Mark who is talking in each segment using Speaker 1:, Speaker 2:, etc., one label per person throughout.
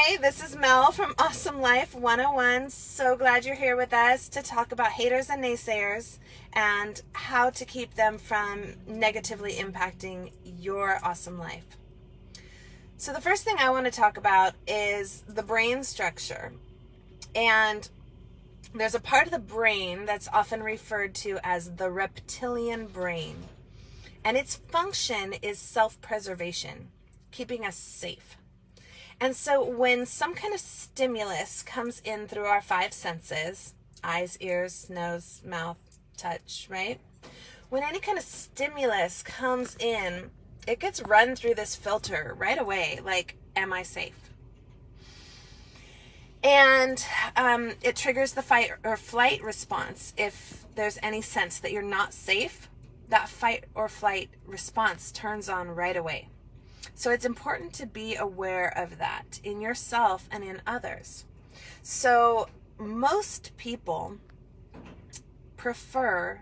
Speaker 1: Hi, this is Mel from Awesome Life 101. So glad you're here with us to talk about haters and naysayers and how to keep them from negatively impacting your awesome life. So the first thing I want to talk about is the brain structure. And there's a part of the brain that's often referred to as the reptilian brain. And its function is self-preservation, keeping us safe. And so when some kind of stimulus comes in through our five senses, eyes, ears, nose, mouth, touch, right? When any kind of stimulus comes in, it gets run through this filter right away, like, am I safe? And it triggers the fight or flight response. If there's any sense that you're not safe, that fight or flight response turns on right away. So it's important to be aware of that in yourself and in others. So most people prefer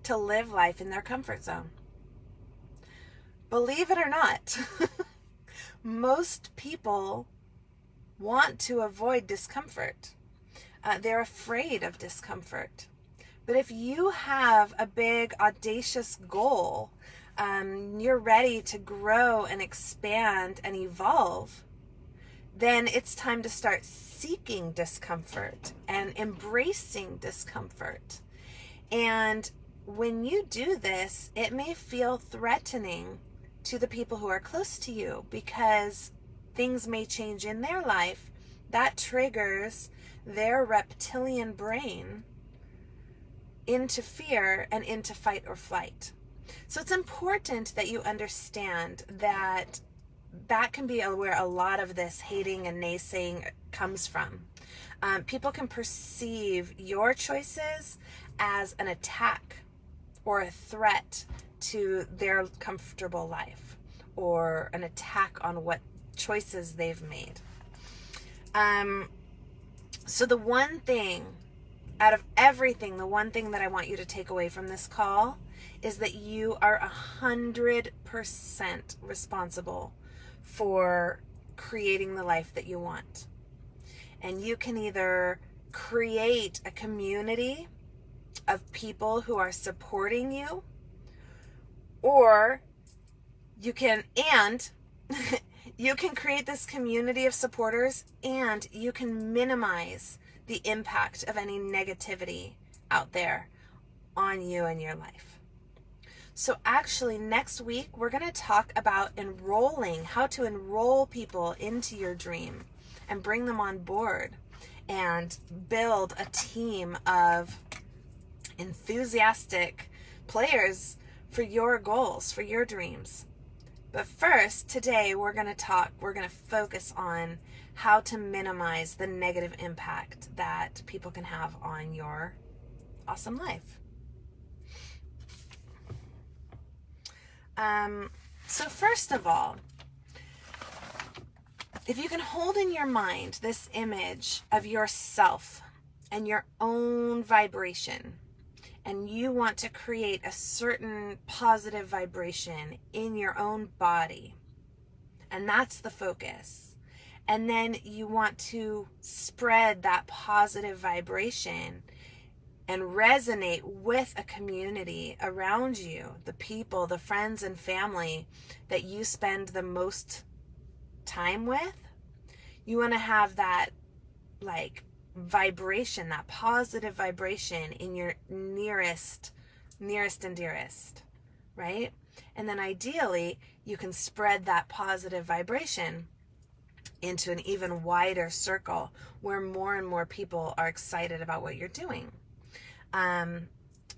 Speaker 1: to live life in their comfort zone. Believe it or not, most people want to avoid discomfort. They're afraid of discomfort. But if you have a big, audacious goal, you're ready to grow and expand and evolve, then it's time to start seeking discomfort and embracing discomfort. And when you do this, it may feel threatening to the people who are close to you because things may change in their life that triggers their reptilian brain into fear and into fight or flight. So it's important that you understand that that can be where a lot of this hating and naysaying comes from. People can perceive your choices as an attack or a threat to their comfortable life or an attack on what choices they've made. So the one thing out of everything, the one thing that I want you to take away from this call is that you are 100% responsible for creating the life that you want. And you can either create a community of people who are supporting you, or you can create this community of supporters, and you can minimize the impact of any negativity out there on you and your life. So actually next week, we're going to talk about how to enroll people into your dream and bring them on board and build a team of enthusiastic players for your goals, for your dreams. But first, today we're going to focus on how to minimize the negative impact that people can have on your awesome life. So first of all, if you can hold in your mind this image of yourself and your own vibration, and you want to create a certain positive vibration in your own body, and that's the focus. And then you want to spread that positive vibration and resonate with a community around you, the people, the friends and family that you spend the most time with. You want to have that vibration, that positive vibration in your nearest and dearest, right? And then ideally, you can spread that positive vibration into an even wider circle where more and more people are excited about what you're doing.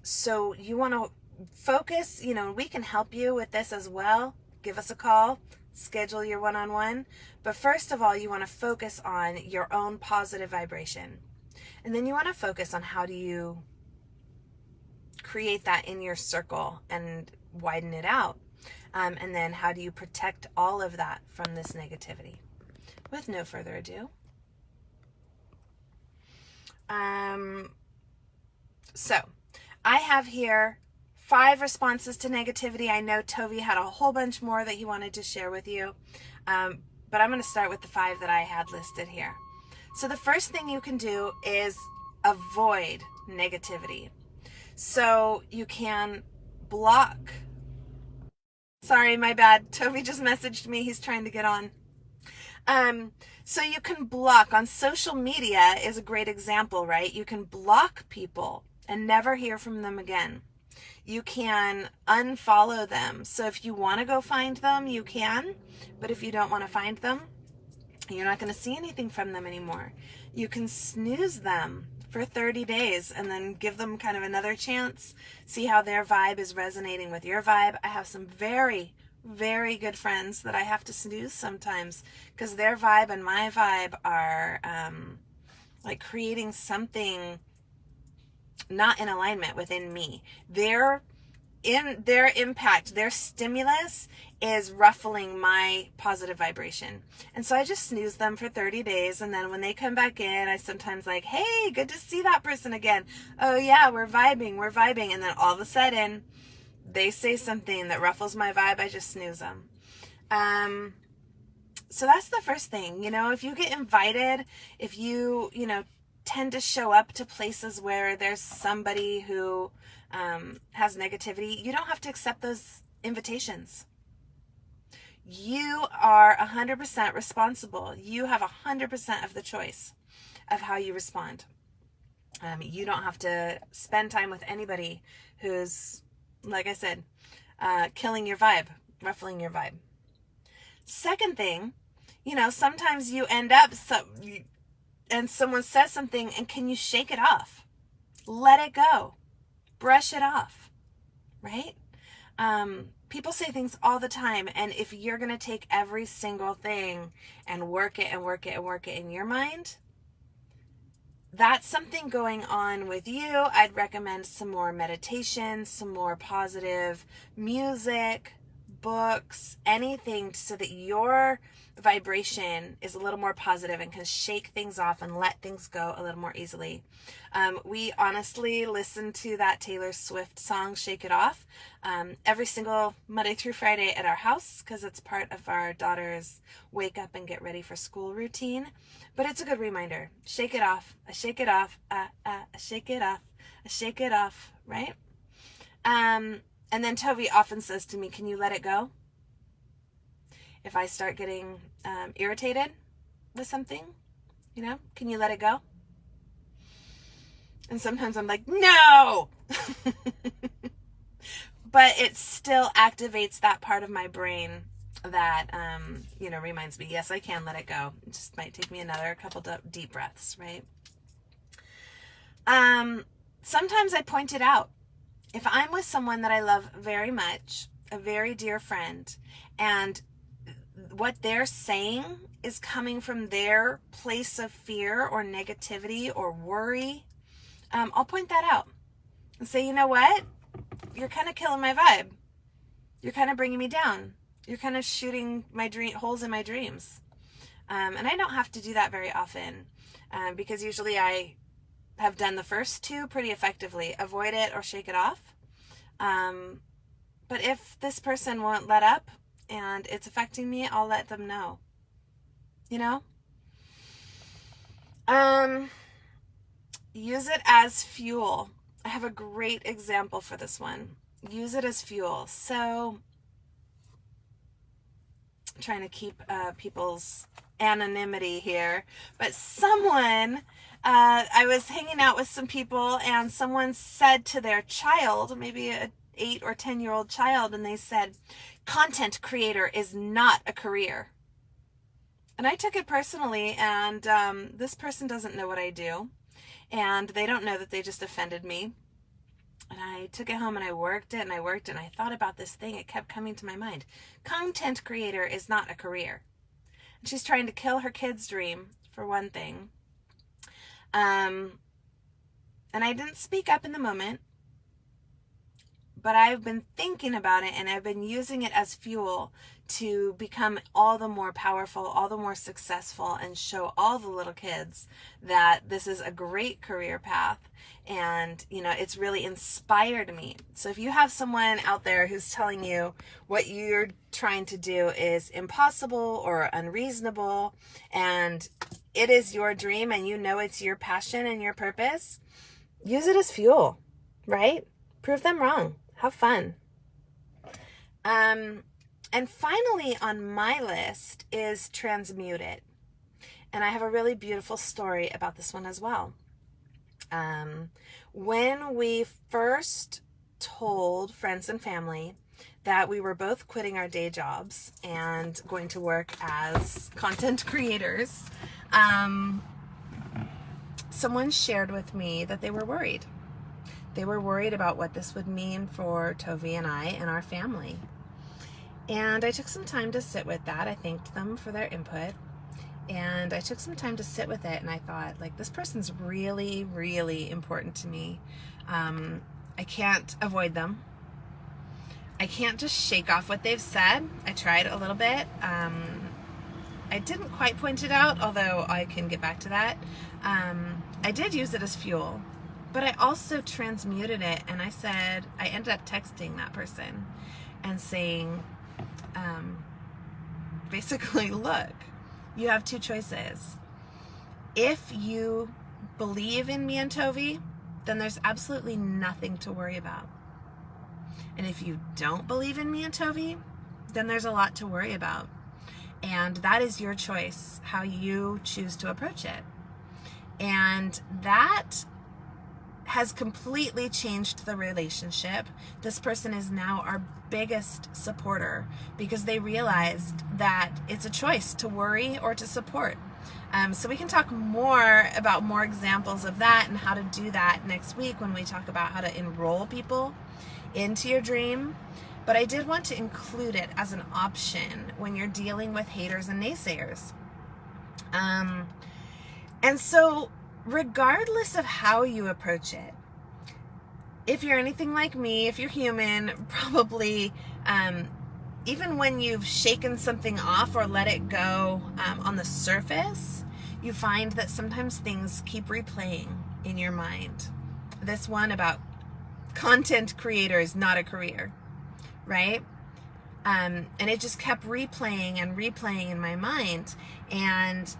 Speaker 1: So you want to focus, we can help you with this as well. Give us a call, schedule your one-on-one. But first of all, you want to focus on your own positive vibration. And then you want to focus on how do you create that in your circle and widen it out. And then how do you protect all of that from this negativity? With no further ado. So I have here 5 responses to negativity. I know Toby had a whole bunch more that he wanted to share with you. but I'm going to start with the 5 that I had listed here. So the first thing you can do is avoid negativity. So you can block. Sorry, my bad. Toby just messaged me. He's trying to get on. So you can block. On social media is a great example, right? You can block people and never hear from them again. You can unfollow them. So if you want to go find them, you can. But if you don't want to find them, you're not going to see anything from them anymore. You can snooze them for 30 days and then give them kind of another chance. See how their vibe is resonating with your vibe. I have some very, very good friends that I have to snooze sometimes because their vibe and my vibe are like creating something not in alignment within me. Their impact, their stimulus is ruffling my positive vibration. And so I just snooze them for 30 days. And then when they come back in, I sometimes like, hey, good to see that person again. Oh yeah, we're vibing. And then all of a sudden they say something that ruffles my vibe. I just snooze them. So that's the first thing, if you get invited, if you, tend to show up to places where there's somebody who has negativity, you don't have to accept those invitations. You are 100% responsible. You have 100% of the choice of how you respond. You don't have to spend time with anybody who's, like I said, killing your vibe, ruffling your vibe. Second thing, sometimes you end up and someone says something, and can you shake it off? Let it go. Brush it off, right? People say things all the time, and if you're going to take every single thing and work it in your mind, that's something going on with you. I'd recommend some more meditation, some more positive music, books, anything so that your vibration is a little more positive and can shake things off and let things go a little more easily. We honestly listen to that Taylor Swift song, Shake It Off, every single Monday through Friday at our house because it's part of our daughter's wake up and get ready for school routine. But it's a good reminder. Shake it off. I shake it off. I shake it off. I shake it off. Right? And then Toby often says to me, can you let it go? If I start getting irritated with something, can you let it go? And sometimes I'm like, no! But it still activates that part of my brain that, reminds me, yes, I can let it go. It just might take me another couple deep breaths, right? Sometimes I point it out. If I'm with someone that I love very much, a very dear friend, and what they're saying is coming from their place of fear or negativity or worry, I'll point that out and say, you know what? You're kind of killing my vibe. You're kind of bringing me down. You're kind of shooting holes in my dreams. And I don't have to do that very often because usually I have done the first two pretty effectively. Avoid it or shake it off. But if this person won't let up and it's affecting me, I'll let them know. Use it as fuel. I have a great example for this one. Use it as fuel. So I'm trying to keep people's anonymity here, but I was hanging out with some people and someone said to their child, maybe an 8 or 10-year-old child, and they said, content creator is not a career. And I took it personally, and this person doesn't know what I do, and they don't know that they just offended me. And I took it home and I worked it and I thought about this thing. It kept coming to my mind. Content creator is not a career. And she's trying to kill her kid's dream, for one thing. And I didn't speak up in the moment, but I've been thinking about it and I've been using it as fuel to become all the more powerful, all the more successful, and show all the little kids that this is a great career path. And, it's really inspired me. So if you have someone out there who's telling you what you're trying to do is impossible or unreasonable, and it is your dream and it's your passion and your purpose, use it as fuel, right? Prove them wrong. Have fun. And finally on my list is Transmute It. And I have a really beautiful story about this one as well. When we first told friends and family that we were both quitting our day jobs and going to work as content creators, someone shared with me that they were worried. They were worried about what this would mean for Tovi and I and our family. And I took some time to sit with that. I thanked them for their input. And I took some time to sit with it. And I thought, this person's really, really important to me. I can't avoid them. I can't just shake off what they've said. I tried a little bit. I didn't quite point it out, although I can get back to that. I did use it as fuel. But I also transmuted it. And I ended up texting that person and saying, basically, look, you have two choices. If you believe in me and Tovi, then there's absolutely nothing to worry about. And if you don't believe in me and Tovi, then there's a lot to worry about. And that is your choice, how you choose to approach it. And that has completely changed the relationship. This person is now our biggest supporter because they realized that it's a choice to worry or to support. So we can talk more about more examples of that and how to do that next week when we talk about how to enroll people into your dream. But I did want to include it as an option when you're dealing with haters and naysayers. And so regardless of how you approach it, if you're anything like me, if you're human, probably even when you've shaken something off or let it go on the surface, you find that sometimes things keep replaying in your mind. This one about content creators, not a career, right? And it just kept replaying and replaying in my mind. And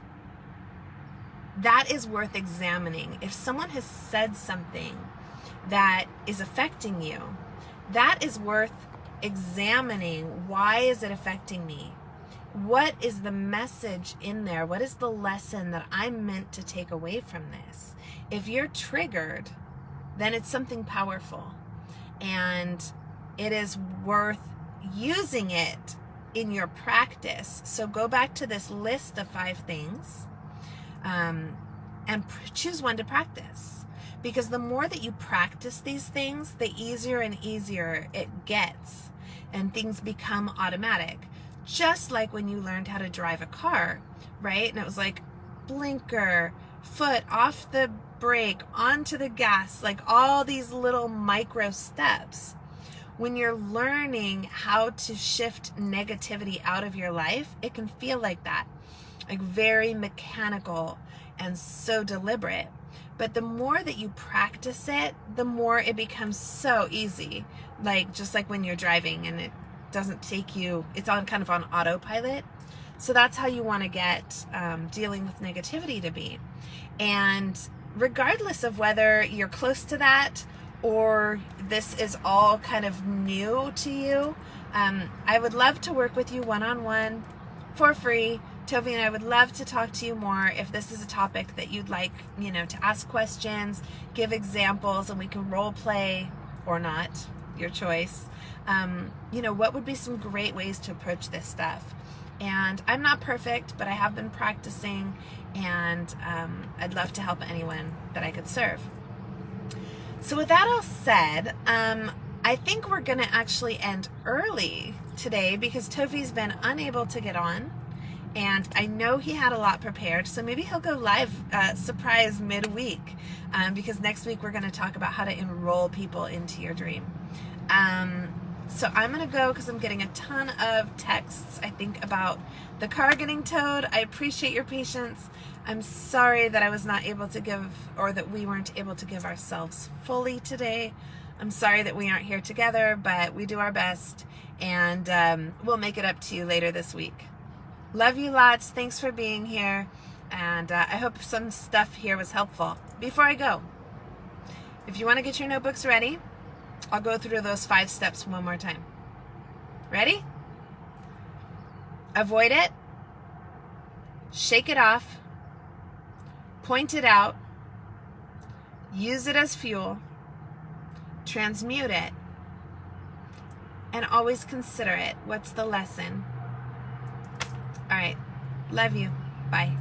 Speaker 1: that is worth examining. If someone has said something that is affecting you, that is worth examining. Why is it affecting me? What is the message in there? What is the lesson that I'm meant to take away from this? If you're triggered, then it's something powerful. And it is worth using it in your practice. So go back to this list of 5 things. And choose one to practice, because the more that you practice these things, the easier and easier it gets and things become automatic. Just like when you learned how to drive a car, right? And it was like blinker, foot off the brake, onto the gas, like all these little micro steps. When you're learning how to shift negativity out of your life, it can feel like that. Like very mechanical and so deliberate. But the more that you practice it, the more it becomes so easy. Just like when you're driving and it doesn't take you, it's on kind of on autopilot. So that's how you want to get dealing with negativity to be. And regardless of whether you're close to that or this is all kind of new to you, I would love to work with you one-on-one for free. Tovi and I would love to talk to you more if this is a topic that you'd like, to ask questions, give examples, and we can role play or not, your choice. What would be some great ways to approach this stuff? And I'm not perfect, but I have been practicing, and I'd love to help anyone that I could serve. So with that all said, I think we're going to actually end early today because Tovi's been unable to get on. And I know he had a lot prepared, so maybe he'll go live surprise midweek because next week we're going to talk about how to enroll people into your dream. So I'm going to go because I'm getting a ton of texts, I think, about the car getting towed. I appreciate your patience. I'm sorry that I was not able to give, or that we weren't able to give ourselves fully today. I'm sorry that we aren't here together, but we do our best, and we'll make it up to you later this week. Love you lots. Thanks for being here, and I hope some stuff here was helpful. Before I go, if you want to get your notebooks ready, I'll go through those 5 steps one more time. Ready? Avoid it. Shake it off. Point it out. Use it as fuel. Transmute it. And always consider it. What's the lesson? All right. Love you. Bye.